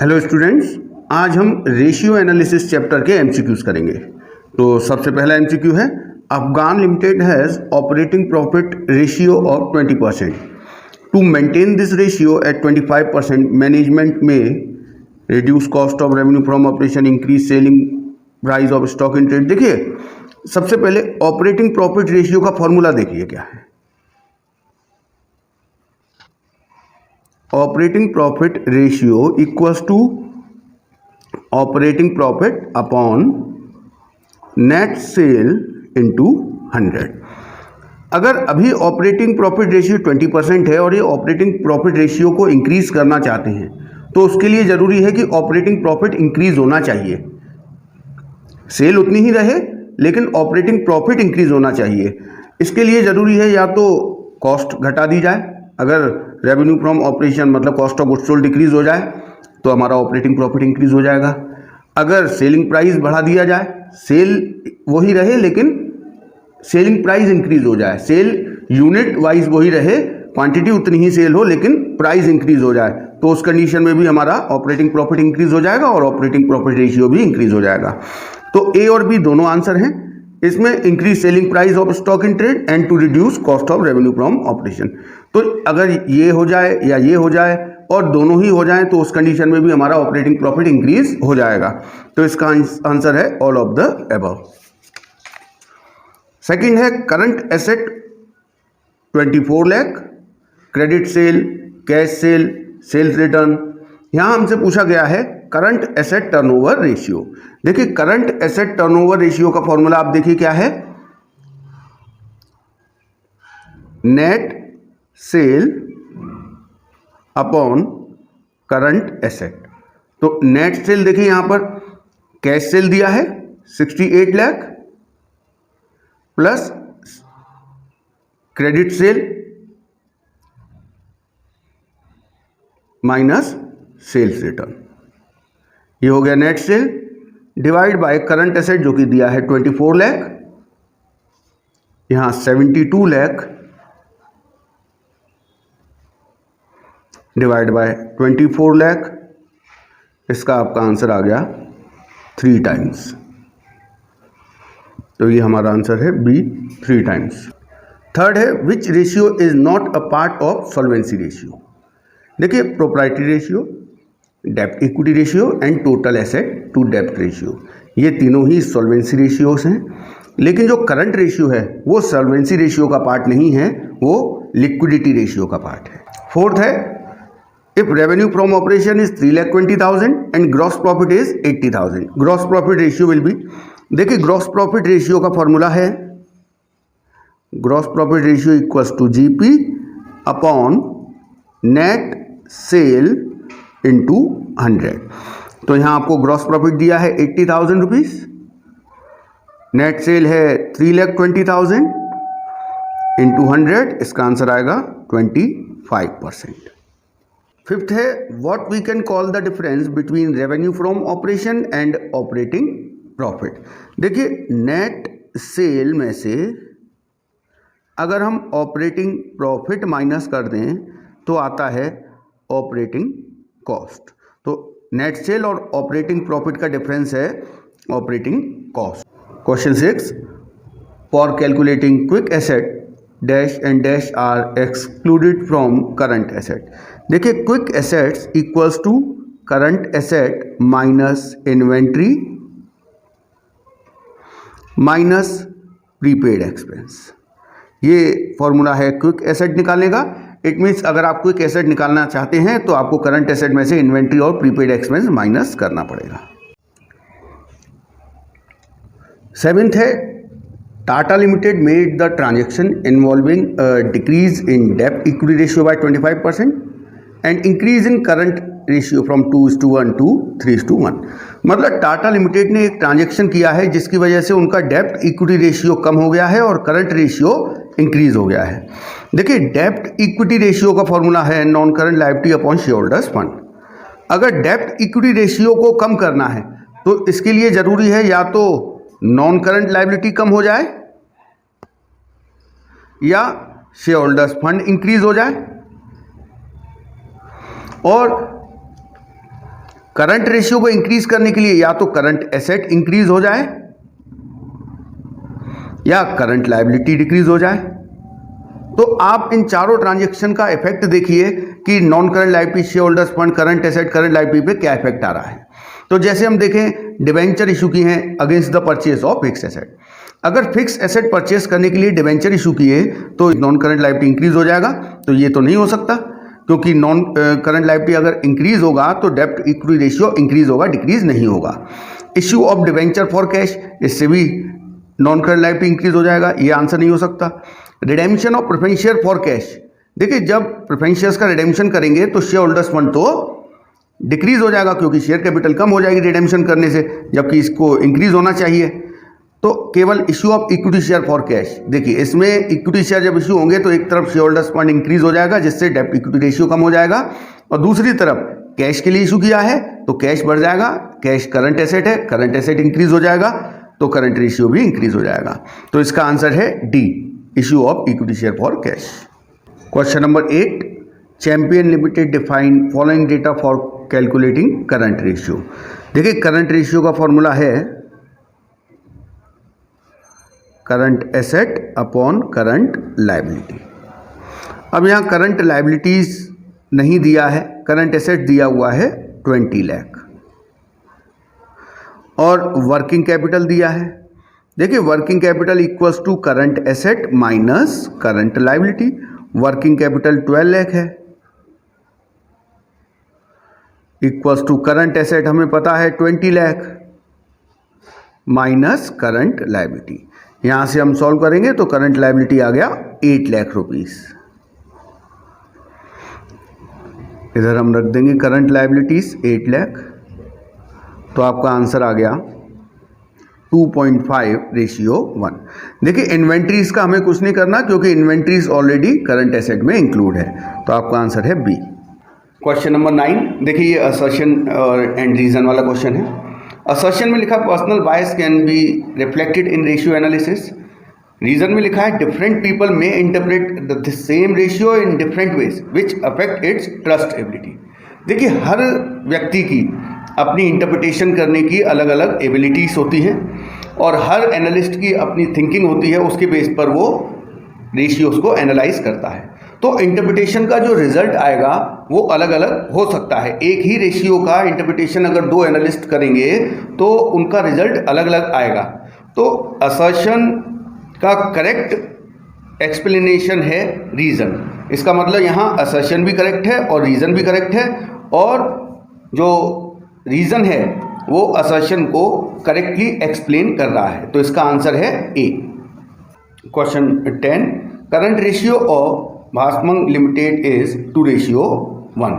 Hello students, आज हम ratio analysis chapter के एमसीक्यूज करेंगे। तो सबसे पहला एमसीक्यू है, Afghan limited has operating profit ratio of 20%। To maintain this ratio at 25%, management may reduce cost of revenue from operation, increase selling price of stock in trade. देखिए, सबसे पहले operating profit ratio का formula देखिए क्या है। Operating profit ratio equals to operating profit upon net sale into 100। अगर अभी operating profit ratio 20% है और ये ऑपरेटिंग प्रॉफिट रेशियो को इंक्रीज करना चाहते हैं, तो उसके लिए ज़रूरी है कि ऑपरेटिंग प्रॉफिट इंक्रीज होना चाहिए। सेल उतनी ही रहे लेकिन ऑपरेटिंग प्रॉफिट इंक्रीज होना चाहिए। इसके लिए ज़रूरी है या तो कॉस्ट घटा दी जाए, अगर रेवेन्यू फ्रॉम ऑपरेशन मतलब cost of goods sold decrease हो जाए तो हमारा ऑपरेटिंग प्रॉफिट इंक्रीज हो जाएगा। अगर सेलिंग प्राइस बढ़ा दिया जाए, सेल वही रहे लेकिन सेलिंग प्राइस इंक्रीज हो जाए, सेल यूनिट वाइज वही रहे, क्वांटिटी उतनी ही सेल हो लेकिन प्राइस इंक्रीज हो जाए, तो उस कंडीशन में भी हमारा ऑपरेटिंग प्रॉफिट इंक्रीज हो जाएगा और ऑपरेटिंग प्रॉफिट रेशियो भी इंक्रीज हो जाएगा। तो ए और बी दोनों आंसर हैं। इसमें increase selling price of stock in trade and to reduce cost of revenue from operation. तो अगर ये हो जाए या ये हो जाए और दोनों ही हो जाएं तो उस कंडीशन में भी हमारा ऑपरेटिंग प्रॉफिट इंक्रीज हो जाएगा। तो इसका आंसर है all of the above. Second है, current asset 24 lakh, credit sale, cash sale, sales return. यहां हमसे पूछा गया है करंट एसेट टर्नओवर रेशियो। देखिए, करंट एसेट टर्नओवर रेशियो का फॉर्मूला आप देखिए क्या है, net sale upon current asset. तो नेट सेल देखिए यहां पर कैश सेल दिया है 68 lakh plus credit sale minus sales return, ये हो गया net sale, divide by current asset जो कि दिया है 24 लाख, यहां 72 लाख डिवाइड बाय 24 लाख। इसका आपका आंसर आ गया 3 टाइम्स। तो ये हमारा आंसर है बी, 3 टाइम्स। थर्ड है, विच ratio is not a part of solvency ratio. देखिए, प्रोप्राइटरी रेशियो, डेब्ट equity ratio and total asset to डेब्ट रेशियो, ये तीनों ही सॉल्वेंसी रेशियोज हैं। लेकिन जो करंट रेशियो है वो सॉल्वेंसी रेशियो का पार्ट नहीं है, वो लिक्विडिटी रेशियो का पार्ट है। फोर्थ है, if revenue from operation is 3,20,000 and gross profit is 80,000, gross profit ratio will be. देखिए, ग्रॉस प्रॉफिट रेशियो का फॉर्मूला है gross profit ratio equals to GP upon net sale into 100। तो यहां आपको gross profit दिया है 80,000 rupees, net sale है 3,20,000 into 100, इसका आंसर आएगा 25%। फिफ्थ है, what we can call the difference between revenue from operation and operating profit. देखिए, नेट सेल में से अगर हम ऑपरेटिंग प्रॉफिट माइनस कर दें तो आता है ऑपरेटिंग कॉस्ट। तो नेट सेल और ऑपरेटिंग प्रॉफिट का डिफरेंस है operating cost. Question 6, for calculating quick asset dash and dash are excluded from current asset. देखिए, quick assets equals to current asset minus inventory minus prepaid expense, ये formula है quick asset निकालने का। It means अगर आप quick asset निकालना चाहते हैं तो आपको करंट एसेट में से इन्वेंट्री और प्रीपेड एक्सपेंस माइनस करना पड़ेगा। 7th है, Tata limited made the transaction involving decrease in डेब्ट equity ratio by 25% and increase in current ratio from 2:1 to 3:1। मतलब टाटा लिमिटेड ने एक ट्रांजेक्शन किया है जिसकी वजह से उनका डेब्ट इक्विटी रेशियो कम हो गया है और करंट रेशियो इंक्रीज हो गया है। देखिए, डेब्ट इक्विटी रेशियो का फॉर्मूला है non current liability upon share holders fund. अगर डेब्ट इक्विटी रेशियो को कम करना है तो इसके लिए जरूरी है या तो नॉन करंट लायबिलिटी कम हो जाए या शेयर होल्डर्स फंड इंक्रीज हो जाए। और करंट रेशियो को इंक्रीज करने के लिए या तो करंट एसेट इंक्रीज हो जाए या करंट लायबिलिटी डिक्रीज हो जाए। तो आप इन चारों ट्रांजैक्शन का इफेक्ट देखिए कि non current liability, share holders fund, current asset, current liability पे क्या इफेक्ट आ रहा है। तो जैसे हम देखें डिवेंचर इशू की हैं against the purchase of fix asset. अगर फिक्स एसेट परचेस करने के लिए डिवेंचर इशू किए तो नॉन करंट लायबिलिटी इंक्रीज हो जाएगा। तो ये तो नहीं हो सकता, क्योंकि नॉन करंट लायबिलिटी अगर इंक्रीज होगा तो डेब्ट इक्विटी रेशियो इंक्रीज होगा, डिक्रीज नहीं होगा। Issue of debenture for cash, इससे भी नॉन करंट लायबिलिटी इंक्रीज हो जाएगा, ये आंसर नहीं हो सकता। Redemption of preference share for cash, देखिए जब प्रेफरेंस शेयर्स का रिडेम्पशन करेंगे तो शेयर होल्डर्स फंड तो डिक्रीज हो जाएगा, क्योंकि शेयर कैपिटल कम हो जाएगी रिडेम्पशन करने से, जबकि इसको इंक्रीज होना चाहिए। तो केवल issue of equity share for cash, देखिए इसमें इक्विटी शेयर जब इश्यू होंगे तो एक तरफ शेयर होल्डर्स फंड इंक्रीज हो जाएगा जिससे डेब्ट इक्विटी रेशियो कम हो जाएगा, और दूसरी तरफ कैश के लिए इशू किया है तो कैश बढ़ जाएगा, कैश करंट एसेट है, करंट एसेट इंक्रीज हो जाएगा तो करंट रेशियो भी इंक्रीज हो जाएगा। तो इसका आंसर है D, issue of equity share for cash. Question number 8, champion limited define following data for calculating current ratio. देखिए करंट रेशियो का फॉर्मूला है current asset upon current liability. अब यहाँ करंट लायबिलिटीज नहीं दिया है, करंट एसेट दिया हुआ है 20 लाख और वर्किंग कैपिटल दिया है। देखिए working capital equals to current asset minus current liability. Working capital 12 lakh है, इक्वल्स टू करंट एसेट हमें पता है 20 लाख माइनस करंट लायबिलिटी। यहां से हम सॉल्व करेंगे तो करंट लायबिलिटी आ गया 8 लाख रुपीस। इधर हम रख देंगे करंट लायबिलिटीज 8 लाख, तो आपका आंसर आ गया 2.5:1। देखिए इन्वेंट्रीज का हमें कुछ नहीं करना, क्योंकि इन्वेंट्रीज ऑलरेडी करंट एसेट में इंक्लूड है, तो आपका आंसर है बी। क्वेश्चन नंबर 9, देखिए ये असर्शन एंड रीजन वाला क्वेश्चन है। असर्शन में लिखा personal bias can be reflected in ratio analysis. Reason में लिखा है different people may interpret the same ratio in different ways which affect its trustability. देखिए हर व्यक्ति की अपनी इंटरप्रिटेशन करने की अलग अलग एबिलिटीज होती हैं और हर एनालिस्ट की अपनी थिंकिंग होती है, उसके बेस पर वो रेशियोज को एनालाइज करता है। तो इंटरप्रिटेशन का जो रिजल्ट आएगा वो अलग अलग हो सकता है। एक ही रेशियो का इंटरप्रिटेशन अगर दो एनालिस्ट करेंगे तो उनका रिजल्ट अलग अलग आएगा। तो असर्शन का करेक्ट एक्सप्लेनेशन है रीज़न। इसका मतलब यहाँ असर्शन भी करेक्ट है और रीज़न भी करेक्ट है, और जो रीज़न है वो असर्शन को करेक्टली एक्सप्लेन कर रहा है। तो इसका आंसर है A. Question 10, current ratio of भासमंग limited is 2:1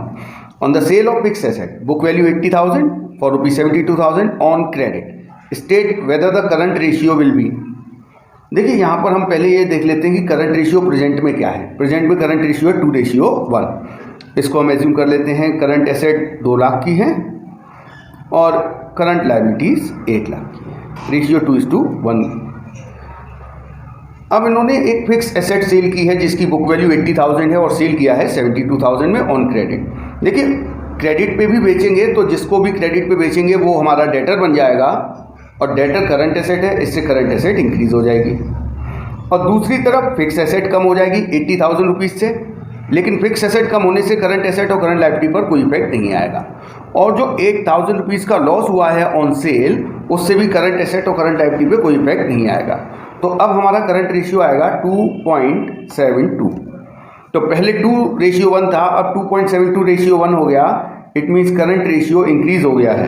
on the sale of fixed asset, book value 80,000 for ₹72,000 on credit, state whether the current ratio will be। देखिए यहाँ पर हम पहले ये देख लेते हैं कि करंट रेशियो प्रेजेंट में क्या है। प्रेजेंट में करंट रेशियो है 2:1। इसको हम एज्यूम कर लेते हैं करंट एसेट 2 लाख की है और करंट लायबिलिटीज 1 लाख की है, रेशियो 2:1। अब इन्होंने एक फिक्स एसेट सेल की है जिसकी बुक वैल्यू 80,000 है और सेल किया है 72,000 में ऑन क्रेडिट। देखिए क्रेडिट पे भी बेचेंगे तो जिसको भी क्रेडिट पे बेचेंगे वो हमारा डेटर बन जाएगा, और डेटर करंट एसेट है, इससे करंट एसेट इंक्रीज हो जाएगी। और दूसरी तरफ फिक्स एसेट कम हो जाएगी 80,000 रुपीज़ से, लेकिन फिक्स एसेट कम होने से करंट एसेट और करंट लायबिलिटी पर कोई इफेक्ट नहीं आएगा। और जो 8,000 रुपीज़ का लॉस हुआ है ऑन सेल, उससे भी करंट एसेट और करंट लायबिलिटी पे कोई इफेक्ट नहीं आएगा। तो अब हमारा करंट रेशियो आएगा 2.72। तो पहले 2:1 था, अब 2.72:1 हो गया। It means current ratio increase हो गया है,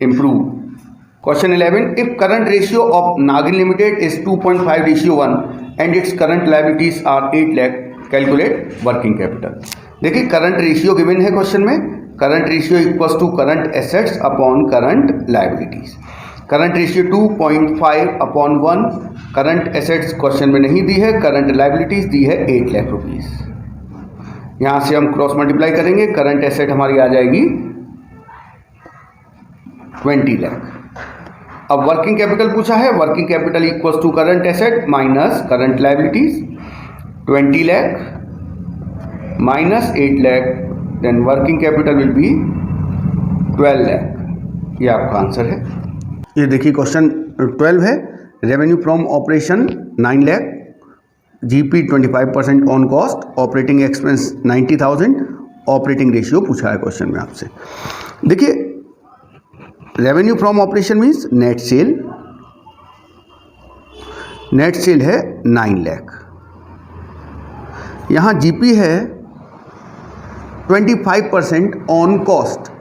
improve. Question 11, if current ratio of Nagin limited is 2.5:1 and its current liabilities are 8 lakh, calculate working capital. देखिए करंट रेशियो गिवन है क्वेश्चन में, current ratio equals to current assets upon current liabilities. Current ratio 2.5/1, current assets question में नहीं दी है, current liabilities दी है 8 lakh rupees. यहाँ से हम क्रॉस मल्टीप्लाई करेंगे, करंट एसेट हमारी आ जाएगी 20 लाख। अब वर्किंग कैपिटल पूछा है, working capital equals to current asset minus current liabilities, 20 lakh minus 8 lakh, then working capital will be 12 lakh, ये आपका आंसर है। ये देखिए क्वेश्चन 12 है, revenue from operation 9 lakh, GP 25% on cost, operating expense 90,000, operating ratio पूछा है क्वेश्चन में आपसे। देखिए revenue from operation means net sale, net sale है 9 लाख, यहाँ जीपी है 25% ऑन कॉस्ट।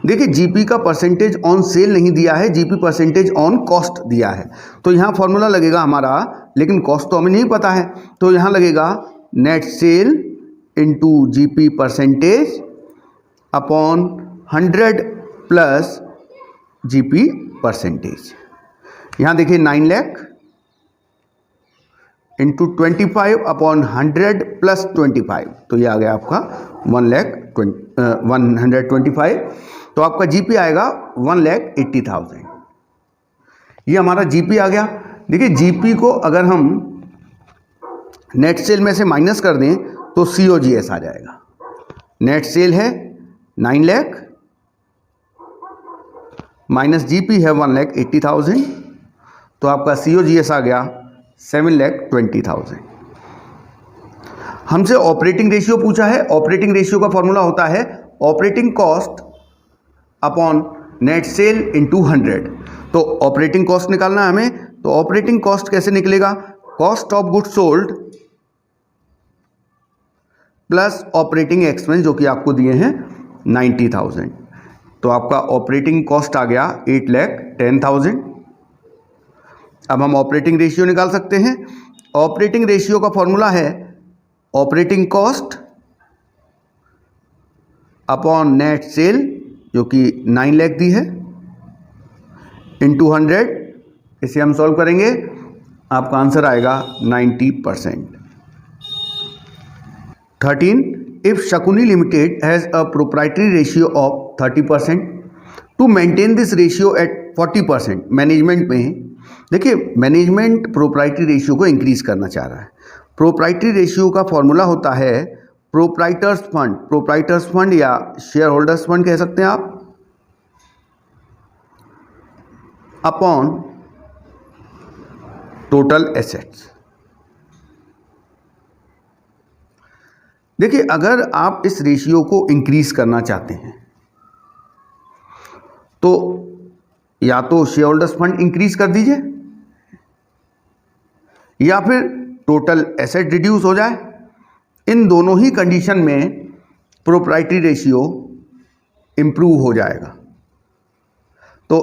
देखिए जीपी का परसेंटेज ऑन सेल नहीं दिया है, जीपी परसेंटेज ऑन कॉस्ट दिया है, तो यहाँ फॉर्मूला लगेगा हमारा, लेकिन कॉस्ट तो हमें नहीं पता है, तो यहाँ लगेगा net sale into GP percentage upon 100 plus GP percentage. यहाँ देखिए 9 लाख इंटू 25 अपॉन 100 प्लस 25, तो ये आ गया आपका 125, तो आपका जीपी आएगा 1,80,000। ये हमारा जीपी आ गया। देखिए जीपी को अगर हम नेट सेल में से माइनस कर दें तो सीओजीएस आ जाएगा। नेट सेल है 9 लाख माइनस जीपी है 1,80,000, तो आपका सीओजीएस आ गया 7,20,000। हमसे ऑपरेटिंग रेशियो पूछा है। ऑपरेटिंग रेशियो का फॉर्मूला होता है operating cost upon net sale into 100। तो ऑपरेटिंग कॉस्ट निकालना है हमें, तो ऑपरेटिंग कॉस्ट कैसे निकलेगा, cost of goods sold plus operating expense जो कि आपको दिए हैं 90,000, तो आपका ऑपरेटिंग कॉस्ट आ गया 8,10,000। अब हम ऑपरेटिंग रेशियो निकाल सकते हैं। ऑपरेटिंग रेशियो का फॉर्मूला है operating cost upon net cell जो कि 9 लाख दी है इंटू 100, इसे हम सॉल्व करेंगे, आपका आंसर आएगा 90%। 13, if Shakuni limited has a proprietary ratio of 30%, to maintain this ratio at 40%, management में देखिए मैनेजमेंट प्रोप्राइटरी रेशियो को इंक्रीज करना चाह रहा है। प्रोप्राइटरी रेशियो का फॉर्मूला होता है प्रोप्राइटर्स फंड, प्रोप्राइटर्स फंड या शेयर होल्डर्स फंड कह सकते हैं आप, अपॉन टोटल एसेट्स। देखिए अगर आप इस रेशियो को इंक्रीज करना चाहते हैं तो या तो शेयर होल्डर्स फंड इंक्रीज कर दीजिए या फिर टोटल एसेट रिड्यूस हो जाए। इन दोनों ही कंडीशन में प्रोप्राइटरी रेशियो इंप्रूव हो जाएगा। तो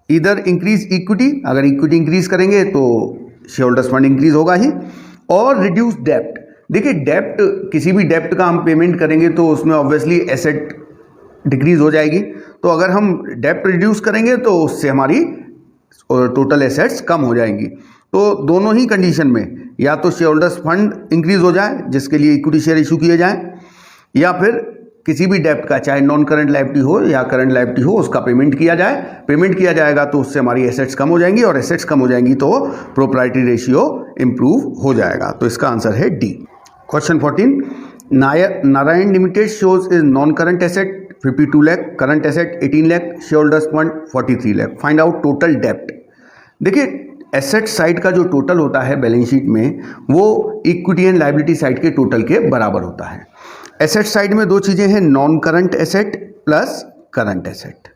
इधर इंक्रीज इक्विटी, अगर इक्विटी इंक्रीज करेंगे तो शेयर होल्डर्स फंड इंक्रीज होगा ही, और रिड्यूस डेप्ट। देखिए डेप्ट, किसी भी डेप्ट का हम पेमेंट करेंगे तो उसमें ऑब्वियसली एसेट डिक्रीज हो जाएगी, तो अगर हम डेप्ट रिड्यूस करेंगे तो उससे हमारी टोटल एसेट्स कम हो जाएंगी। तो दोनों ही कंडीशन में या तो शेयर होल्डर्स फंड इंक्रीज हो जाए जिसके लिए इक्विटी शेयर इशू किए जाएं, या फिर किसी भी डेप्ट का चाहे नॉन करंट लायबिलिटी हो या करंट लायबिलिटी हो उसका पेमेंट किया जाए। पेमेंट किया जाएगा तो उससे हमारी एसेट्स कम हो जाएंगी, और एसेट्स कम हो जाएंगी तो प्रोप्राइटरी रेशियो इंप्रूव हो जाएगा। तो इसका आंसर है D. Question 14, Narayan limited shows is non current asset 52 lakh, current asset 18 lakh, share holders fund 43 lakh, find out total डेप्ट। देखिए एसेट साइड का जो टोटल होता है बैलेंस शीट में वो इक्विटी एंड लायबिलिटी साइड के टोटल के बराबर होता है। एसेट साइड में दो चीज़ें हैं, non current asset plus current asset,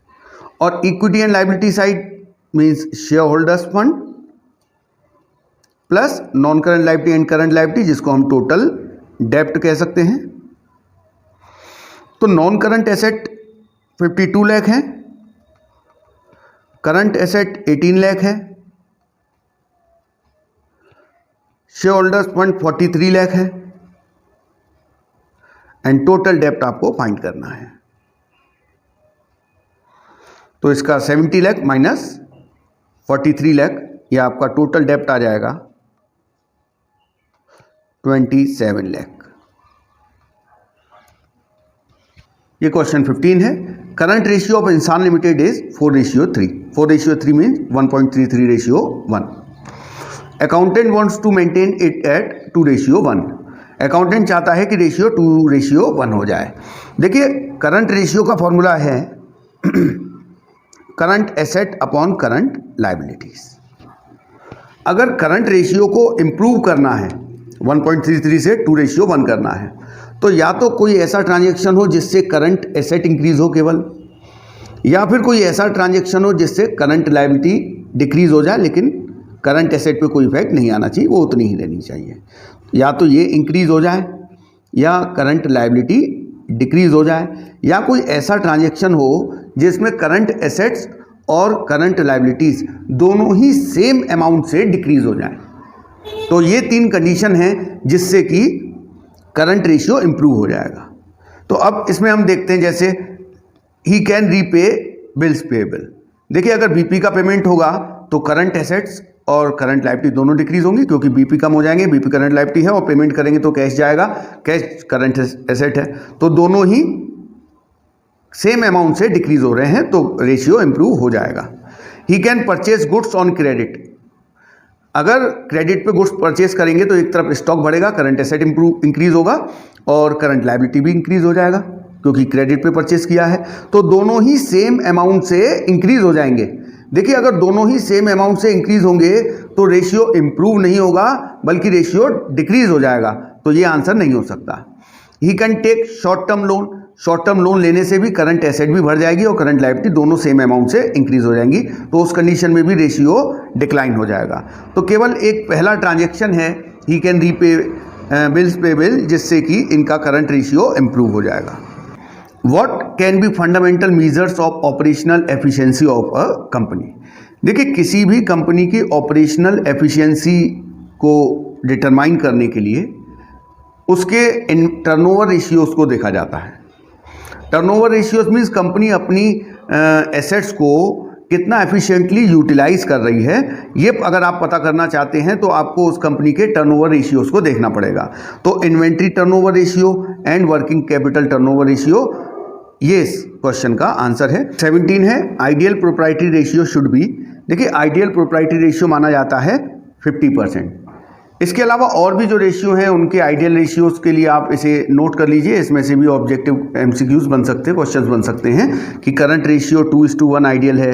और equity and liability side means share holders fund plus non current liability and current liability, जिसको हम टोटल डेप्ट कह सकते हैं। तो नॉन करंट एसेट 52 लाख है, करंट एसेट 18 लाख है, शेयर होल्डर्स फंड 43 लाख है, एंड टोटल डेप्ट आपको फाइंड करना है। तो इसका 70 लाख माइनस 43 लाख, यह आपका टोटल डेप्ट आ जाएगा 27 लाख। ये क्वेश्चन 15 है। Current ratio of Insaan limited is 4:3। 4:3 means 1.33:1। Accountant wants to maintain it at 2:1। Accountant चाहता है कि रेशियो 2:1 हो जाए। देखिए करंट रेशियो का फॉर्मूला है current asset upon current liabilities. अगर करंट रेशियो को इम्प्रूव करना है 1.33 से 2:1 करना है, तो या तो कोई ऐसा ट्रांजैक्शन हो जिससे करंट एसेट इंक्रीज हो केवल, या फिर कोई ऐसा ट्रांजैक्शन हो जिससे करंट लायबिलिटी डिक्रीज हो जाए लेकिन करंट एसेट पे कोई इफेक्ट नहीं आना चाहिए, वो उतनी ही रहनी चाहिए। या तो ये इंक्रीज हो जाए या करंट लायबिलिटी डिक्रीज हो जाए, या कोई ऐसा ट्रांजैक्शन हो जिसमें करंट एसेट्स और करंट लायबिलिटीज़ दोनों ही सेम अमाउंट से डिक्रीज हो जाए। तो ये 3 कंडीशन हैं जिससे कि करंट रेशियो इम्प्रूव हो जाएगा। तो अब इसमें हम देखते हैं, जैसे he can repay bills payable. देखिए, अगर बीपी का पेमेंट होगा तो करंट एसेट्स और करंट लायबिलिटी दोनों डिक्रीज होंगी, क्योंकि बीपी कम हो जाएंगे, बीपी करंट लायबिलिटी है, और पेमेंट करेंगे तो कैश जाएगा, कैश करंट एसेट है, तो दोनों ही सेम अमाउंट से डिक्रीज हो रहे हैं, तो रेशियो इंप्रूव हो जाएगा। He can purchase goods on credit. अगर क्रेडिट पे गुड्स परचेज करेंगे तो एक तरफ स्टॉक बढ़ेगा, करंट एसेट इंक्रीज होगा, और करंट लायबिलिटी भी इंक्रीज हो जाएगा क्योंकि क्रेडिट पे परचेज किया है, तो दोनों ही सेम अमाउंट से इंक्रीज हो जाएंगे। देखिए, अगर दोनों ही सेम अमाउंट से इंक्रीज होंगे तो रेशियो इंप्रूव नहीं होगा बल्कि रेशियो डिक्रीज हो जाएगा, तो ये आंसर नहीं हो सकता। He can take short term loan. Short term loan लेने से भी करंट एसेट भी बढ़ जाएगी और करंट लायबिलिटी दोनों सेम अमाउंट से इंक्रीज हो जाएंगी, तो उस कंडीशन में भी रेशियो डिक्लाइन हो जाएगा। तो केवल एक पहला ट्रांजैक्शन है he can repay bills payable, जिससे कि इनका करंट रेशियो इंप्रूव हो जाएगा। What can be fundamental measures of operational efficiency of a company. देखिए, किसी भी कंपनी की ऑपरेशनल एफिशिएंसी को डिटरमाइन करने के लिए उसके टर्नओवर रेशियोज को देखा जाता है। टर्नओवर रेशियोज मीन्स कंपनी अपनी एसेट्स को कितना एफिशिएंटली यूटिलाइज कर रही है, ये अगर आप पता करना चाहते हैं तो आपको उस कंपनी के टर्नओवर रेशियोज को देखना पड़ेगा। तो inventory turnover ratio and working capital turnover ratio, ये इस क्वेश्चन का आंसर है। 17 है ideal proprietary ratio should be. देखिए, आइडियल प्रोप्राइटरी रेशियो माना जाता है 50%। इसके अलावा और भी जो रेशियो हैं उनके आइडियल रेशियोज के लिए आप इसे नोट कर लीजिए। इसमें से भी ऑब्जेक्टिव एमसीक्यूज बन सकते हैं, क्वेश्चंस बन सकते हैं कि करंट रेशियो 2:1 आइडियल है,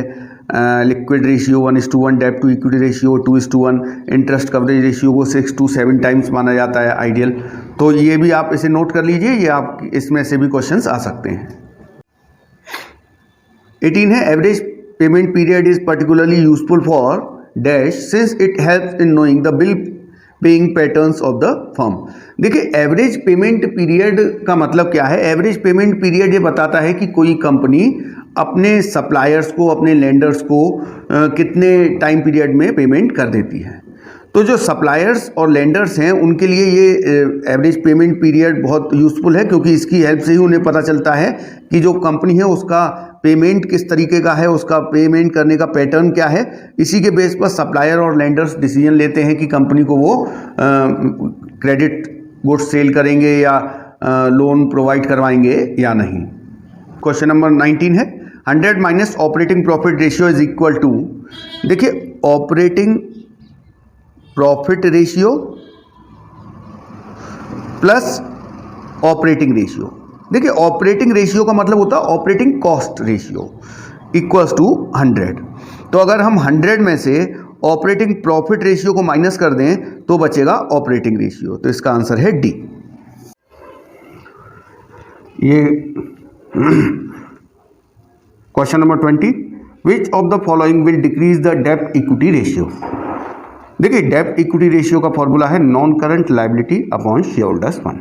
लिक्विड रेशियो 1:1, डेब्ट to equity ratio 2:1, interest coverage ratio को 6 to 7 टाइम्स माना जाता है आइडियल। तो ये भी आप इसे नोट कर लीजिए, ये आप इसमें से भी क्वेश्चंस आ सकते हैं। 18 है average payment period is particularly useful for dash since it helps in knowing the bill paying patterns of the firm. देखिए, एवरेज पेमेंट पीरियड का मतलब क्या है? एवरेज पेमेंट पीरियड ये बताता है कि कोई कंपनी अपने सप्लायर्स को, अपने लेंडर्स को कितने टाइम पीरियड में पेमेंट कर देती है। तो जो सप्लायर्स और लेंडर्स हैं उनके लिए ये एवरेज पेमेंट पीरियड बहुत यूज़फुल है, क्योंकि इसकी हेल्प से ही उन्हें पता चलता है कि जो कंपनी है उसका पेमेंट किस तरीके का है, उसका पेमेंट करने का पैटर्न क्या है। इसी के बेस पर सप्लायर और लेंडर्स डिसीजन लेते हैं कि कंपनी को वो क्रेडिट गुड्स सेल करेंगे या लोन प्रोवाइड करवाएंगे या नहीं। क्वेश्चन नंबर 19 है 100 minus operating profit ratio is equal to. देखिए, operating profit ratio plus operating ratio. देखिए, ऑपरेटिंग रेशियो का मतलब होता है operating cost ratio equals to 100। तो अगर हम 100 में से ऑपरेटिंग प्रॉफिट रेशियो को माइनस कर दें तो बचेगा ऑपरेटिंग रेशियो, तो इसका आंसर है डी। ये question number 20, which of the following will decrease the डेब्ट इक्विटी रेशियो। देखिए, डेब्ट इक्विटी रेशियो का फॉर्मूला है non current liability upon share holders fund.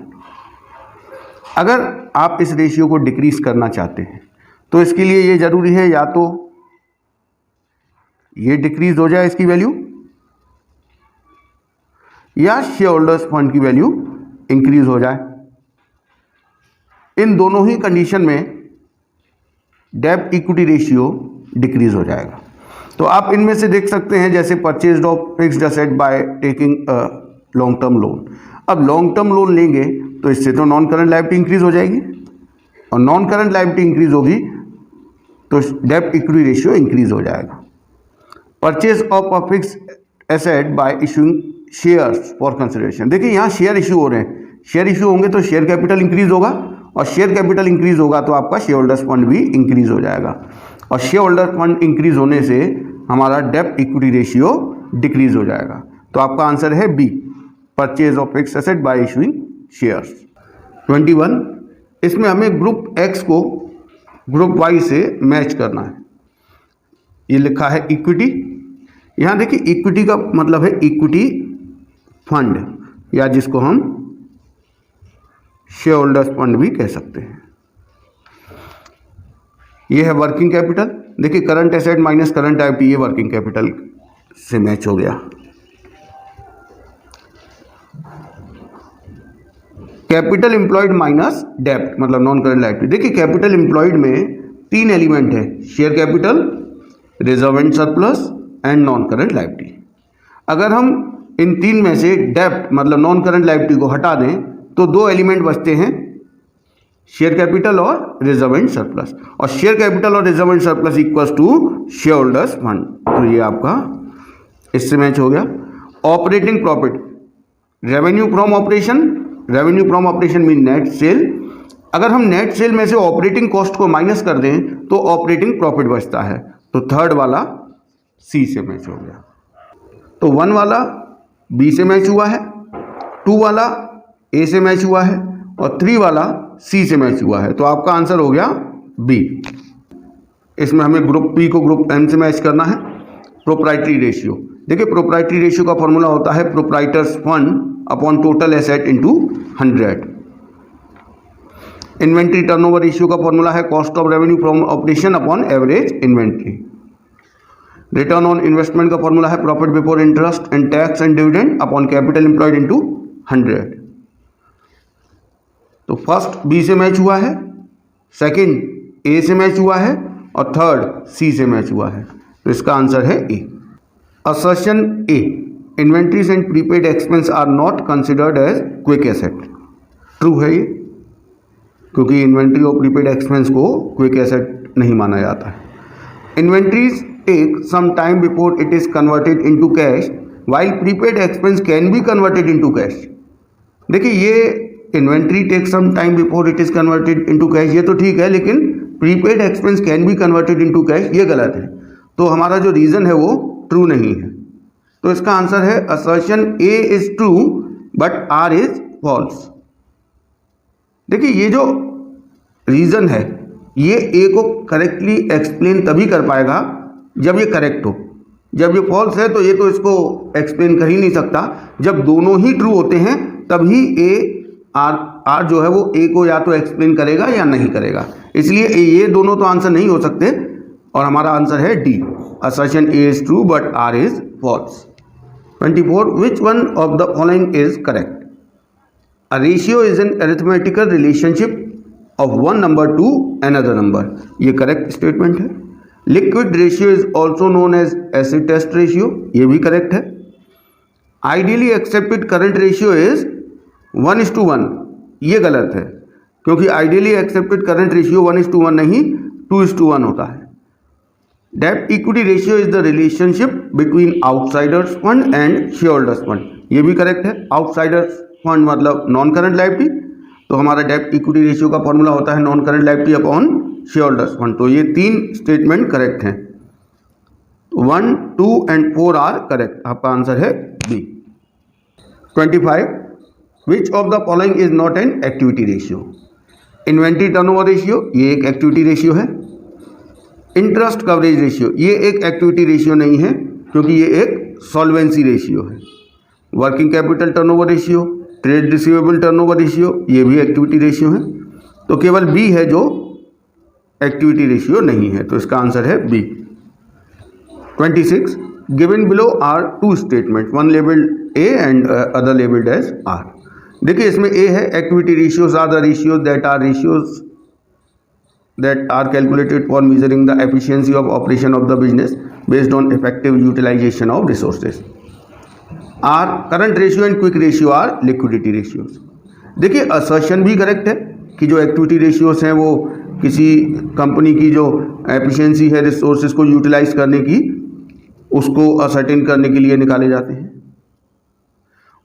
अगर आप इस रेशियो को डिक्रीज करना चाहते हैं तो इसके लिए ये जरूरी है या तो ये डिक्रीज हो जाए इसकी वैल्यू, या शेयर होल्डर्स फंड की वैल्यू इंक्रीज हो जाए। इन दोनों ही कंडीशन में डेब्ट इक्विटी रेशियो डिक्रीज हो जाएगा। तो आप इनमें से देख सकते हैं, जैसे purchase of fixed asset by taking long term loan. अब लॉन्ग टर्म लोन लेंगे तो इससे तो नॉन करंट लायबिलिटी इंक्रीज हो जाएगी, और नॉन करंट लायबिलिटी इंक्रीज होगी तो डेब्ट इक्विटी रेशियो इंक्रीज हो जाएगा। Purchase of a fixed asset by issuing shares for consideration. देखिए, यहाँ शेयर इशू हो रहे हैं, शेयर इशू होंगे तो शेयर कैपिटल इंक्रीज होगा और शेयर कैपिटल इंक्रीज होगा तो आपका शेयर होल्डर्स फंड भी इंक्रीज हो जाएगा, और शेयर होल्डर फंड इंक्रीज होने से हमारा डेब्ट इक्विटी रेशियो डिक्रीज हो जाएगा। तो आपका आंसर है B, purchase of fixed asset by issuing shares. 21, इसमें हमें ग्रुप एक्स को ग्रुप वाई से मैच करना है। ये लिखा है इक्विटी, यहाँ देखिए इक्विटी का मतलब है इक्विटी फंड, या जिसको हम शेयर होल्डर्स फंड भी कह सकते हैं। ये है वर्किंग कैपिटल, देखिए current asset minus current liability, ये वर्किंग कैपिटल से मैच हो गया। कैपिटल एम्प्लॉयड माइनस डेब्ट मतलब नॉन करंट लायबिलिटी। देखिए कैपिटल एम्प्लॉयड में 3 एलिमेंट है, share capital, reserve and surplus and non current liability. अगर हम इन 3 में से डेब्ट मतलब नॉन करंट लायबिलिटी को हटा दें तो 2 एलिमेंट बचते हैं, शेयर कैपिटल और रिजर्व एंड सरप्लस, और शेयर कैपिटल और reserve and surplus equals to share holders fund. तो ये आपका इससे मैच हो गया। Operating profit, revenue from operation, revenue from operation mean net sale. अगर हम नेट सेल में से ऑपरेटिंग कॉस्ट को माइनस कर दें तो ऑपरेटिंग प्रॉफिट बचता है, तो थर्ड वाला सी से मैच हो गया। तो 1 वाला बी से मैच हुआ है, 2 वाला ए से मैच हुआ है, और 3 वाला सी से मैच हुआ है। तो आपका आंसर हो गया बी। इसमें हमें ग्रुप पी को ग्रुप एम से मैच करना है। प्रोप्राइटरी रेशियो, देखिए प्रोप्राइटरी रेशियो का फॉर्मूला होता है proprietors fund upon total asset into 100। Inventory turnover ratio का फॉर्मूला है cost of revenue from operation upon average inventory. Return on investment का फॉर्मूला है profit before interest and tax and dividend upon capital employed into 100। तो first B से match हुआ है, second ए से match हुआ है, और थर्ड सी से मैच हुआ है। तो इसका आंसर है A. Assertion A, inventories and prepaid expense are not considered as quick asset. True है ये, क्योंकि इन्वेंट्री और प्रीपेड एक्सपेंस को क्विक एसेट नहीं माना जाता है। Inventories take some time before it is converted into cash, while prepaid expense can be converted into cash. देखिए ये inventory take some time before it is converted into cash, ये तो ठीक है, लेकिन prepaid expense can be converted into cash ये गलत है। तो हमारा जो रीजन है वो ट्रू नहीं है। तो इसका आंसर है assertion A is true but R is false. देखिए ये जो रीजन है ये ए को करेक्टली एक्सप्लेन तभी कर पाएगा जब ये करेक्ट हो। जब ये फॉल्स है तो ये तो इसको एक्सप्लेन कर ही नहीं सकता। जब दोनों ही ट्रू होते हैं तभी ए आर जो है वो ए को या तो एक्सप्लेन करेगा या नहीं करेगा। इसलिए ये दोनों तो आंसर नहीं हो सकते, और हमारा आंसर है D, assertion A is true but R is false. 24, which one of the following is correct? A ratio is an arithmetical relationship of one number to another number, ये करेक्ट स्टेटमेंट है। Liquid ratio is also known as acid test ratio, ये भी correct है। Ideally accepted current ratio is 1:1, ये गलत है, क्योंकि ideally accepted current ratio 1:1 नहीं 2:1 होता है। डेब्ट equity ratio is the relationship between outsiders fund and share holders fund, ये भी करेक्ट है। आउटसाइडर्स फंड मतलब नॉन करंट लायबिलिटी, तो हमारा डेब्ट इक्विटी रेशियो का फॉर्मूला होता है non current liability upon share holders fund. तो ये 3 स्टेटमेंट करेक्ट हैं। 1, 2 एंड 4 आर करेक्ट, आपका आंसर है B. 25, which of the following is not an activity ratio? Inventory turnover ratio, ये एक एक्टिविटी रेशियो है। इंटरेस्ट कवरेज रेशियो, ये एक एक्टिविटी रेशियो नहीं है, क्योंकि ये एक सॉल्वेंसी रेशियो है। Working capital turnover ratio, trade receivable turnover ratio, ये भी एक्टिविटी रेशियो है। तो केवल बी है जो एक्टिविटी रेशियो नहीं है, तो इसका आंसर है B. 26, given below are 2 statement, one labelled A and other labelled as R. देखिए इसमें ए है activity ratios are the ratios that are calculated for measuring the efficiency of operation of the business based on effective utilization of resources. R current ratio and quick ratio are liquidity ratios. देखिए assertion भी correct है कि जो activity ratios हैं वो किसी company की जो एफिशिएंसी है रिसोर्सेज को यूटिलाइज करने की, उसको असर्टेन करने के लिए निकाले जाते हैं।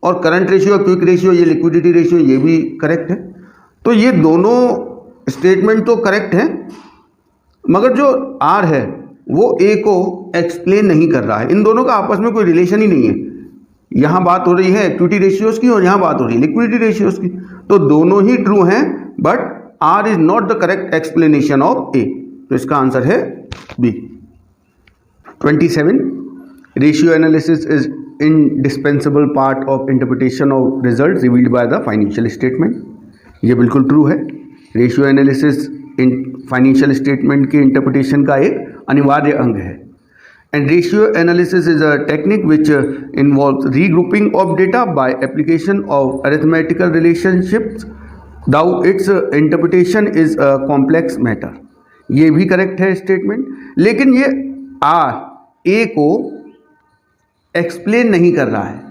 और करंट रेशियो, क्विक रेशियो, ये लिक्विडिटी रेशियो, ये भी करेक्ट है। तो ये दोनों स्टेटमेंट तो करेक्ट हैं, मगर जो आर है वो ए को एक्सप्लेन नहीं कर रहा है। इन दोनों का आपस में कोई रिलेशन ही नहीं है। यहाँ बात हो रही है इक्विटी रेशियोज की और यहाँ बात हो रही है लिक्विडिटी रेशियोज की, तो दोनों ही ट्रू हैं, but R is not the correct explanation of A. तो इसका आंसर है B. 27, ratio analysis is indispensable part of interpretation of results revealed by the financial statement। ये बिल्कुल ट्रू है। रेशियो एनालिसिस इन फाइनेंशियल स्टेटमेंट के interpretation का एक अनिवार्य अंग है। And ratio analysis is a technique which involves regrouping of data by application of arithmetical relationships, though its interpretation is a complex matter. ये भी करेक्ट है स्टेटमेंट, लेकिन ये आर ए को एक्सप्लेन नहीं कर रहा है।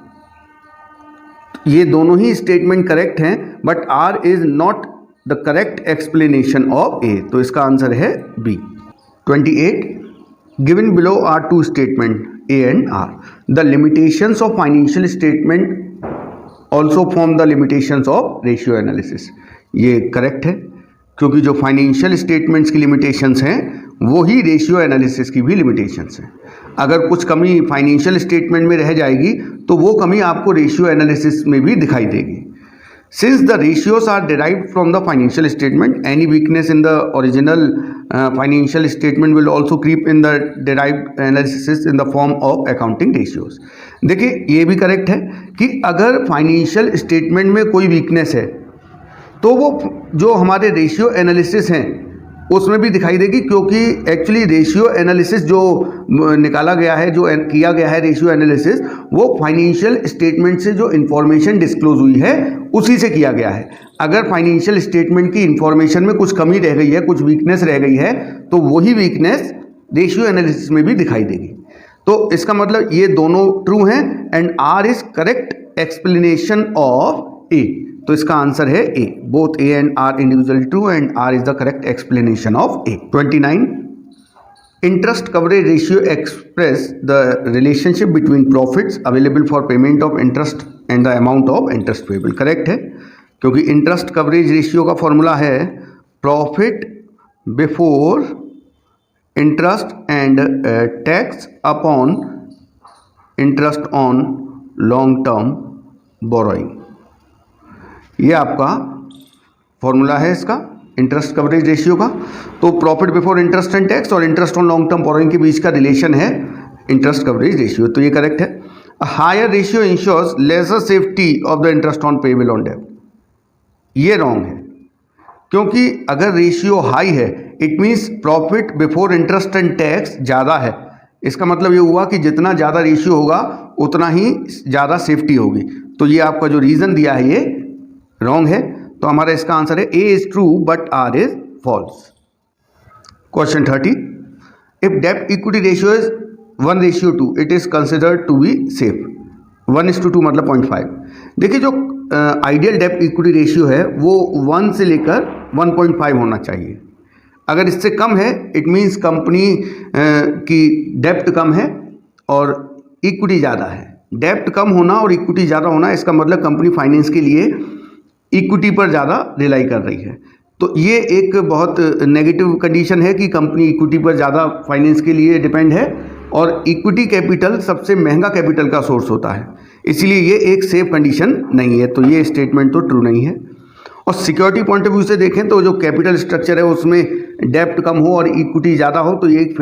ये दोनों ही स्टेटमेंट करेक्ट हैं, but R is not the correct explanation of A. तो इसका आंसर है B. 28, given below are two statement A and R. The limitations of financial statement also form the limitations of ratio analysis. ये correct है, क्योंकि जो financial statements की limitations हैं वो ही रेशियो एनालिसिस की भी लिमिटेशंस हैं। अगर कुछ कमी फाइनेंशियल स्टेटमेंट में रह जाएगी तो वो कमी आपको रेशियो एनालिसिस में भी दिखाई देगी। Since the ratios are derived from the financial statement, any weakness in the original financial statement will also creep in the derived analysis in the form of accounting ratios. देखिए, ये भी correct है कि अगर फाइनेंशियल स्टेटमेंट में कोई weakness है तो वो जो हमारे रेशियो एनालिसिस हैं उसमें भी दिखाई देगी, क्योंकि एक्चुअली रेशियो एनालिसिस जो निकाला गया है, जो किया गया है रेशियो एनालिसिस, वो फाइनेंशियल स्टेटमेंट से जो इन्फॉर्मेशन डिस्क्लोज हुई है उसी से किया गया है। अगर फाइनेंशियल स्टेटमेंट की इन्फॉर्मेशन में कुछ कमी रह गई है, कुछ वीकनेस रह गई है, तो वही वीकनेस रेशियो एनालिसिस में भी दिखाई देगी। तो इसका मतलब ये दोनों ट्रू हैं and R is correct explanation of A. तो इसका आंसर है A. Both A and R individually true and R is the correct explanation of A. 29, interest coverage ratio express the relationship between profits available for payment of interest and the amount of interest payable. Correct है, क्योंकि interest coverage ratio का formula है profit before interest and tax upon interest on long term borrowing. ये आपका formula है इसका interest coverage ratio का। तो profit before interest and tax और interest on long term borrowing के बीच का रिलेशन है इंटरेस्ट कवरेज रेशियो। तो ये करेक्ट है। A higher ratio insures lesser safety of the interest on payable on डेब्ट। ये रॉन्ग है, क्योंकि अगर रेशियो हाई है it means profit before interest and tax ज़्यादा है। इसका मतलब ये हुआ कि जितना ज़्यादा रेशियो होगा उतना ही ज़्यादा सेफ्टी होगी। तो ये आपका जो रीज़न दिया है ये रॉन्ग है। तो हमारा इसका आंसर है A is true but R is false. Question 30, if डेब्ट equity ratio is 1:2 it is considered to be safe. 1:2 मतलब 0.5। देखिए, जो आइडियल डेब्ट इक्विटी रेशियो है वो 1 से लेकर 1.5 होना चाहिए। अगर इससे कम है इट मीन्स कंपनी की डेब्ट कम है और इक्विटी ज़्यादा है। डेब्ट कम होना और इक्विटी ज़्यादा होना, इसका मतलब कंपनी फाइनेंस के लिए इक्विटी पर ज़्यादा रिलाई कर रही है। तो ये एक बहुत नेगेटिव कंडीशन है कि कंपनी इक्विटी पर ज़्यादा फाइनेंस के लिए डिपेंड है, और इक्विटी कैपिटल सबसे महंगा कैपिटल का सोर्स होता है, इसलिए ये एक सेफ कंडीशन नहीं है। तो ये स्टेटमेंट तो ट्रू नहीं है। और सिक्योरिटी पॉइंट ऑफ व्यू से देखें तो जो कैपिटल स्ट्रक्चर है उसमें डेब्ट कम हो और इक्विटी ज़्यादा हो तो ये एक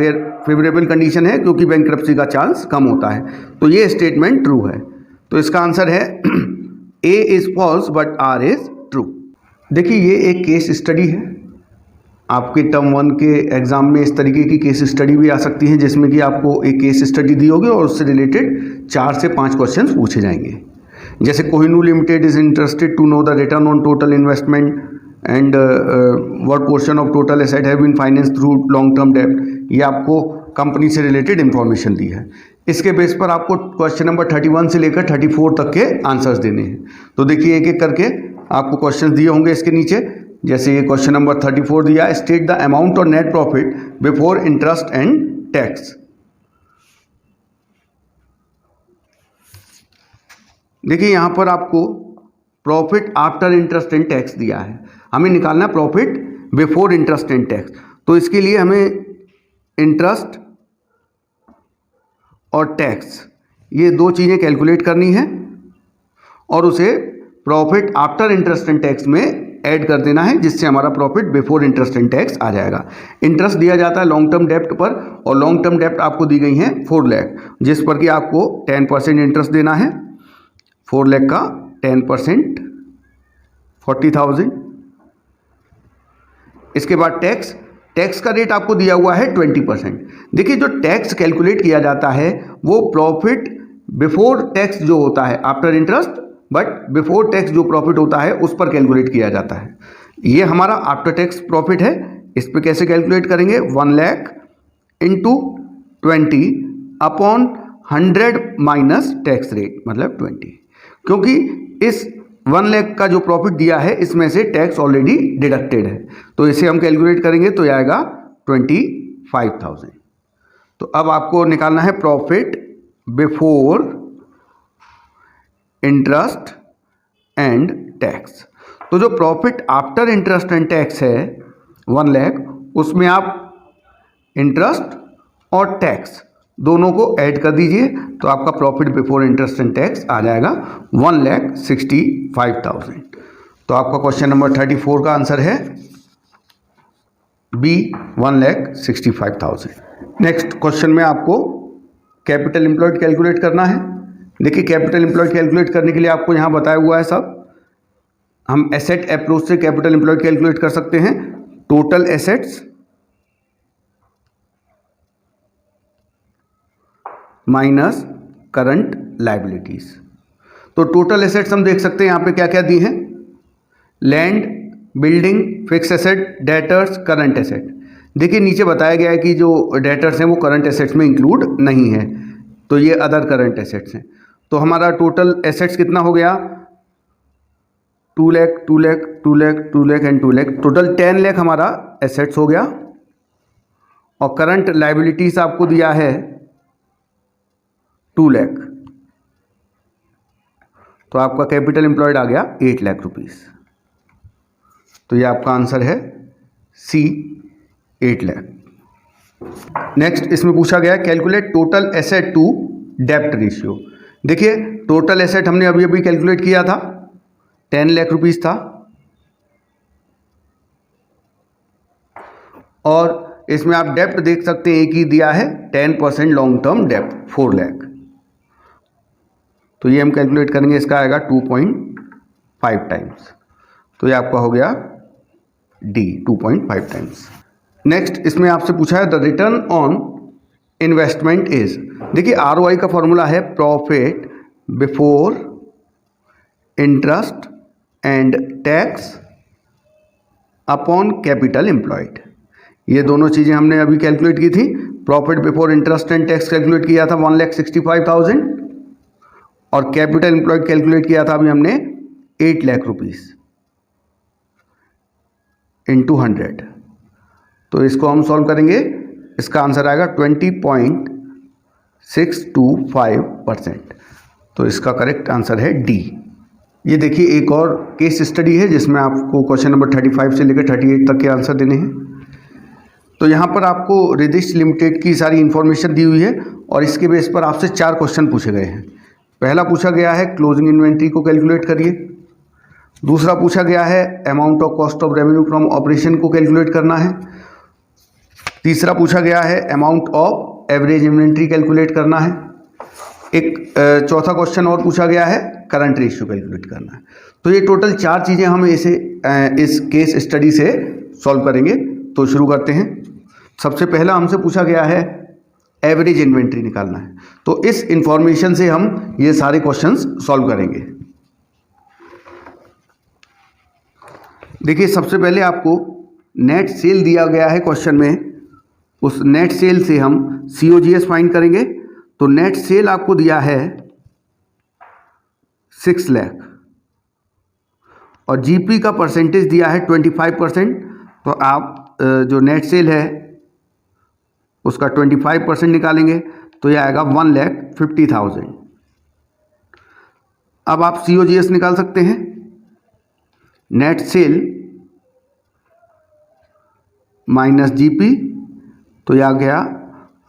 फेवरेबल कंडीशन है, क्योंकि बैंक्रप्सी का चांस कम होता है। तो ये स्टेटमेंट ट्रू है। तो इसका आंसर है A is false but R is true. देखिए, ये एक केस स्टडी है। आपके टर्म 1 के एग्जाम में इस तरीके की केस स्टडी भी आ सकती है, जिसमें कि आपको एक केस स्टडी दी होगी और उससे रिलेटेड 4 से 5 क्वेश्चंस पूछे जाएंगे। जैसे Kohinoor limited is interested to know the return on total investment and what portion of total asset have been finance through long term डेब्ट। ये आपको कंपनी से रिलेटेड इंफॉर्मेशन दी है। इसके बेस पर आपको क्वेश्चन नंबर 31 से लेकर 34 तक के आंसर्स देने हैं। तो देखिए, एक एक करके आपको क्वेश्चन दिए होंगे इसके नीचे। जैसे ये क्वेश्चन नंबर 34 दिया है, स्टेट द अमाउंट और net profit before interest and tax. देखिए, यहाँ पर आपको profit after interest and tax दिया है। हमें निकालना है profit before interest and tax. तो इसके लिए हमें इंटरेस्ट और टैक्स ये दो चीज़ें कैलकुलेट करनी है और उसे profit after interest and tax में ऐड कर देना है, जिससे हमारा profit before interest and tax आ जाएगा। इंटरेस्ट दिया जाता है लॉन्ग टर्म डेप्ट पर और लॉन्ग टर्म डेप्ट आपको दी गई है 4 लाख, जिस पर कि आपको 10% इंटरेस्ट देना है। 4 लाख का 10% 40,000। इसके बाद टैक्स का रेट आपको दिया हुआ है 20%। देखिए जो टैक्स कैलकुलेट किया जाता है वो प्रॉफिट बिफोर टैक्स जो होता है after interest, but before tax जो प्रॉफिट होता है उस पर कैलकुलेट किया जाता है। ये हमारा आफ्टर टैक्स प्रॉफिट है। इस पे कैसे कैलकुलेट करेंगे? 1 lakh into 20 upon 100 minus tax rate मतलब 20, क्योंकि इस 1 लाख का जो प्रॉफिट दिया है इसमें से टैक्स ऑलरेडी डिडक्टेड है, तो इसे हम कैलकुलेट करेंगे तो आएगा 25,000। तो अब आपको निकालना है profit before interest and tax. तो जो profit after interest and tax है 1 लाख, उसमें आप इंटरेस्ट और टैक्स दोनों को ऐड कर दीजिए तो आपका profit before interest and tax आ जाएगा 1,65,000। तो आपका क्वेश्चन नंबर 34 का आंसर है बी 1,65,000। नेक्स्ट क्वेश्चन में आपको कैपिटल एम्प्लॉयड कैलकुलेट करना है। देखिए कैपिटल एम्प्लॉयड कैलकुलेट करने के लिए आपको यहाँ बताया हुआ है सब। हम एसेट अप्रोच से कैपिटल एम्प्लॉयड कैलकुलेट कर सकते हैं। Total assets minus current liabilities. तो टोटल एसेट्स हम देख सकते हैं यहाँ पे क्या क्या दी हैं। Land, building, fix asset, debtors, current asset. देखिए नीचे बताया गया है कि जो डेटर्स हैं वो करंट एसेट्स में इंक्लूड नहीं है, तो ये अदर करंट एसेट्स हैं। तो हमारा टोटल एसेट्स कितना हो गया? 2 लाख, 2 लाख, 2 लाख, 2 लाख एंड 2 लाख, टोटल 10 लाख हमारा एसेट्स हो गया। और करंट लायबिलिटीज आपको दिया है 2 लाख, तो आपका कैपिटल एम्प्लॉयड आ गया 8 लाख रुपीस। तो ये आपका आंसर है सी 8 लाख। नेक्स्ट इसमें पूछा गया कैलकुलेट टोटल एसेट टू डेप्ट रेशियो। देखिए टोटल एसेट हमने अभी अभी कैलकुलेट किया था, 10 लाख रुपीस था, और इसमें आप डेप्ट देख सकते हैं कि दिया है 10% लॉन्ग टर्म डेप्ट 4 लाख। तो ये हम कैलकुलेट करेंगे, इसका आएगा 2.5 टाइम्स। तो ये आपका हो गया डी 2.5 टाइम्स। नेक्स्ट इसमें आपसे पूछा है the return on investment is. देखिए ROI का फॉर्मूला है profit before interest and tax upon capital employed. ये दोनों चीज़ें हमने अभी कैलकुलेट की थी। Profit before interest and tax calculate किया था 1,65,000 और कैपिटल एम्प्लॉयड कैलकुलेट किया था अभी हमने 8 लाख रुपीस इंटू 100। तो इसको हम सॉल्व करेंगे, इसका आंसर आएगा 20.625%। तो इसका करेक्ट आंसर है डी। ये देखिए एक और केस स्टडी है जिसमें आपको क्वेश्चन नंबर 35 से लेकर 38 तक के आंसर देने हैं। तो यहाँ पर आपको रिदिश लिमिटेड की सारी इन्फॉर्मेशन दी हुई है और इसके बेस पर आपसे 4 क्वेश्चन पूछे गए हैं। पहला पूछा गया है क्लोजिंग इन्वेंट्री को कैलकुलेट करिए। दूसरा पूछा गया है amount of cost of revenue from operation को कैलकुलेट करना है। तीसरा पूछा गया है amount of average inventory calculate करना है। एक चौथा क्वेश्चन और पूछा गया है करंट रेशियो कैलकुलेट करना है। तो ये टोटल 4 चीज़ें हम इसे इस केस स्टडी से सॉल्व करेंगे। तो शुरू करते हैं। सबसे पहला हमसे पूछा गया है एवरेज इन्वेंट्री निकालना है। तो इस इंफॉर्मेशन से हम ये सारे क्वेश्चंस सॉल्व करेंगे। देखिए सबसे पहले आपको नेट सेल दिया गया है क्वेश्चन में, उस नेट सेल से हम COGS फाइंड करेंगे। तो नेट सेल आपको दिया है 6 लाख और GP का परसेंटेज दिया है 25%। तो आप जो नेट सेल है उसका 25% निकालेंगे तो यह आएगा 1,50,000। अब आप COGS निकाल सकते हैं। नेट सेल माइनस जीपी, तो यह आ गया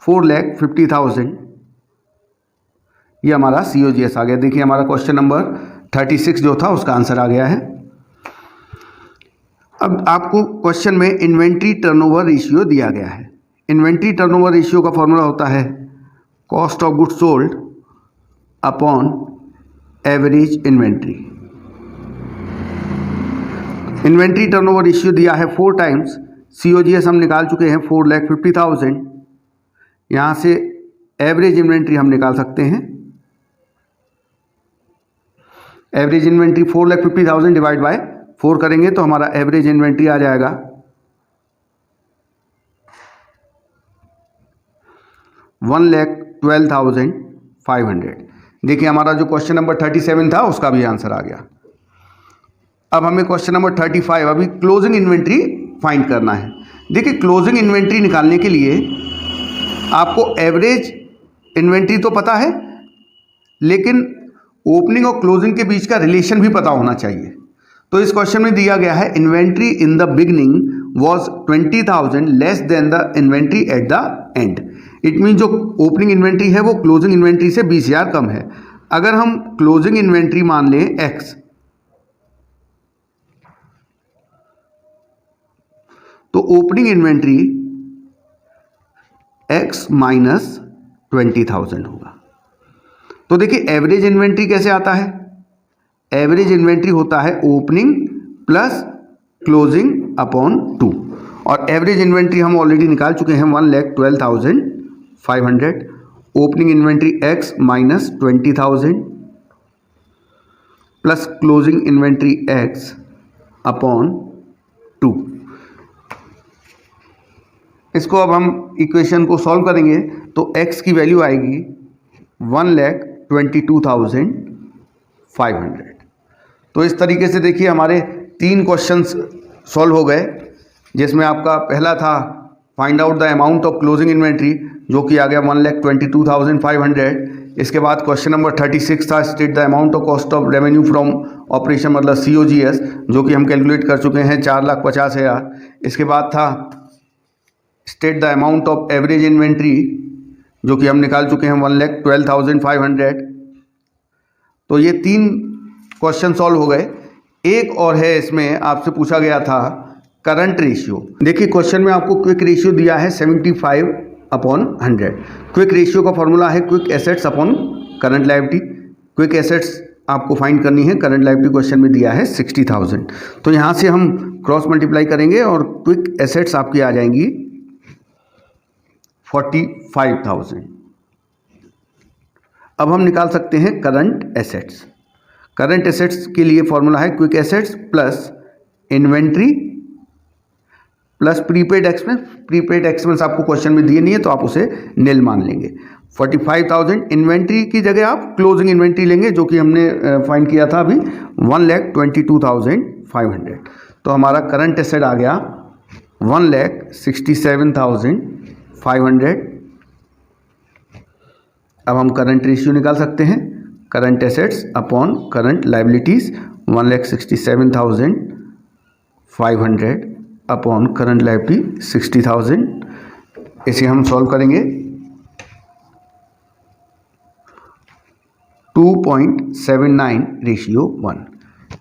4,50,000। ये हमारा COGS आ गया। देखिए हमारा क्वेश्चन नंबर 36 जो था उसका आंसर आ गया है। अब आपको क्वेश्चन में इन्वेंट्री टर्नओवर रेशियो दिया गया है। इन्वेंट्री टर्नओवर रेशियो का फॉर्मूला होता है cost of goods sold upon average inventory. Inventory turnover ratio दिया है 4 टाइम्स, COGS हम निकाल चुके हैं 4,50,000। यहाँ से एवरेज इन्वेंट्री हम निकाल सकते हैं। एवरेज इन्वेंट्री 4,50,000 डिवाइड बाय 4 करेंगे तो हमारा एवरेज इन्वेंट्री आ जाएगा 1,12,500। देखिए हमारा जो क्वेश्चन नंबर 37 था उसका भी आंसर आ गया। अब हमें क्वेश्चन नंबर 35 अभी क्लोजिंग इन्वेंट्री फाइंड करना है। देखिए क्लोजिंग इन्वेंट्री निकालने के लिए आपको एवरेज इन्वेंट्री तो पता है, लेकिन ओपनिंग और क्लोजिंग के बीच का रिलेशन भी पता होना चाहिए। तो इस क्वेश्चन में दिया गया है inventory in the beginning was 20,000 less than the inventory at the end. It mean जो ओपनिंग इन्वेंट्री है वो क्लोजिंग इन्वेंट्री से 20,000 कम है। अगर हम क्लोजिंग इन्वेंट्री मान लें x, तो ओपनिंग इन्वेंट्री x माइनस 20,000 होगा। तो देखिए एवरेज इन्वेंट्री कैसे आता है? एवरेज इन्वेंट्री होता है ओपनिंग प्लस क्लोजिंग अपॉन 2, और एवरेज इन्वेंट्री हम ऑलरेडी निकाल चुके हैं 1,12,500। Opening inventory x minus 20,000 plus closing inventory x upon 2। इसको अब हम इक्वेशन को सॉल्व करेंगे तो x की वैल्यू आएगी 1,22,500। तो इस तरीके से देखिए हमारे 3 क्वेश्चंस सॉल्व हो गए, जिसमें आपका पहला था find out the amount of closing inventory जो कि आ गया 1,22,500। इसके बाद क्वेश्चन नंबर 36 था state the amount of cost of revenue from operation मतलब COGS, जो कि हम कैलकुलेट कर चुके हैं 4,50,000। इसके बाद था state the amount of average inventory जो कि हम निकाल चुके हैं 1,12,500। तो ये 3 क्वेश्चन सॉल्व हो गए। एक और है, इसमें आपसे पूछा गया था करंट रेशियो। देखिए क्वेश्चन में आपको क्विक रेशियो दिया है 75/100। क्विक रेशियो का फॉर्मूला है quick assets upon current liability. Quick assets आपको फाइंड करनी है, करंट लायबिलिटी क्वेश्चन में दिया है 60,000। तो यहाँ से हम क्रॉस मल्टीप्लाई करेंगे और क्विक एसेट्स आपकी आ जाएंगी 45,000। अब हम निकाल सकते हैं करंट एसेट्स। करंट एसेट्स के लिए फॉर्मूला है quick assets plus inventory plus prepaid expense. Prepaid expense आपको क्वेश्चन में दिए नहीं है तो आप उसे निल मान लेंगे। 45,000 इन्वेंट्री की जगह आप क्लोजिंग इन्वेंट्री लेंगे जो कि हमने फाइंड किया था अभी 1,22,500। तो हमारा करंट एसेट आ गया 1,67,500। अब हम करंट रेशियो निकाल सकते हैं, current assets upon current liabilities 1,67,500 upon current liability 60,000। इसे हम सॉल्व करेंगे 2.79:1।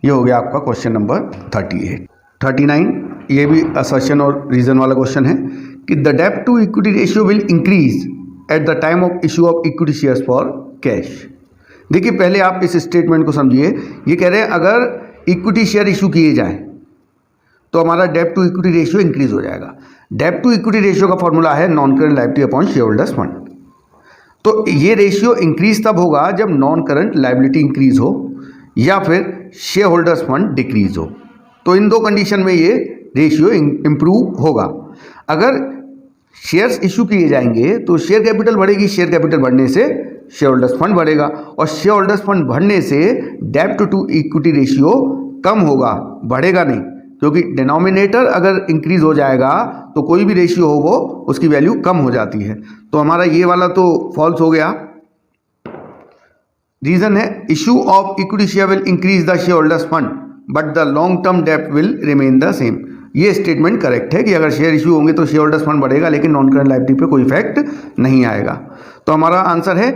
ये हो गया आपका क्वेश्चन नंबर 38। 39 ये भी असर्शन और रीजन वाला क्वेश्चन है कि द डेब्ट to equity ratio will increase at the time of issue of equity shares for cash. देखिए पहले आप इस स्टेटमेंट को समझिए। ये कह रहे हैं अगर इक्विटी शेयर इशू किए जाएं तो हमारा डेब्ट टू इक्विटी रेशियो इंक्रीज हो जाएगा। डेब्ट टू इक्विटी रेशियो का फॉर्मूला है non current liability upon share holders fund. तो ये रेशियो इंक्रीज तब होगा जब नॉन करंट लायबिलिटी इंक्रीज हो या फिर शेयर होल्डर्स फंड डिक्रीज हो। तो इन 2 कंडीशन में ये रेशियो इंप्रूव होगा। अगर शेयर्स इशू किए जाएंगे तो शेयर कैपिटल बढ़ेगी, शेयर कैपिटल बढ़ने से शेयर होल्डर्स फंड बढ़ेगा और शेयर होल्डर्स फंड बढ़ने से डेब्ट टू इक्विटी रेशियो कम होगा, बढ़ेगा नहीं, क्योंकि डिनोमिनेटर अगर इंक्रीज हो जाएगा तो कोई भी रेशियो हो वो उसकी वैल्यू कम हो जाती है। तो हमारा ये वाला तो फॉल्स हो गया। रीजन है issue of equity share will increase the share holders fund but the long term डेब्ट विल रिमेन द सेम। ये स्टेटमेंट करेक्ट है कि अगर शेयर इश्यू होंगे तो शेयर होल्डर्स फंड बढ़ेगा, लेकिन नॉन करंट लायबिलिटी पे कोई इफेक्ट नहीं आएगा। तो हमारा आंसर है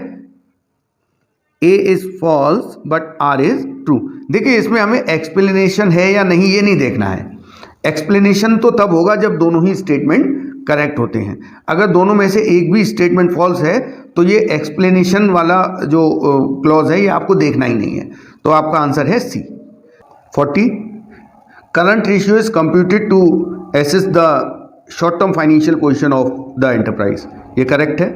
A is false but R is true. देखिए इसमें हमें एक्सप्लेनेशन है या नहीं ये नहीं देखना है। एक्सप्लेनेशन तो तब होगा जब दोनों ही स्टेटमेंट करेक्ट होते हैं। अगर दोनों में से एक भी स्टेटमेंट फॉल्स है तो ये एक्सप्लेनेशन वाला जो क्लॉज है ये आपको देखना ही नहीं है। तो आपका आंसर है C. 40 current ratio is computed to assess the short term financial position of the enterprise. ये करेक्ट है।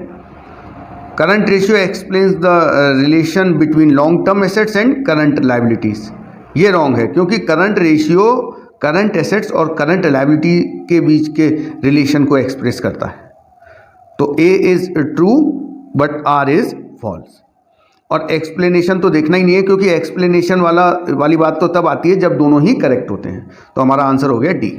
Current ratio explains the relation between long term assets and current liabilities. ये रॉन्ग है, क्योंकि करंट रेशियो करंट एसेट्स और current liability के बीच के relation को एक्सप्रेस करता है। तो A is true but R is false. और एक्सप्लेनेशन तो देखना ही नहीं है, क्योंकि एक्सप्लेनेशन वाली बात तो तब आती है जब दोनों ही करेक्ट होते हैं। तो हमारा आंसर हो गया डी।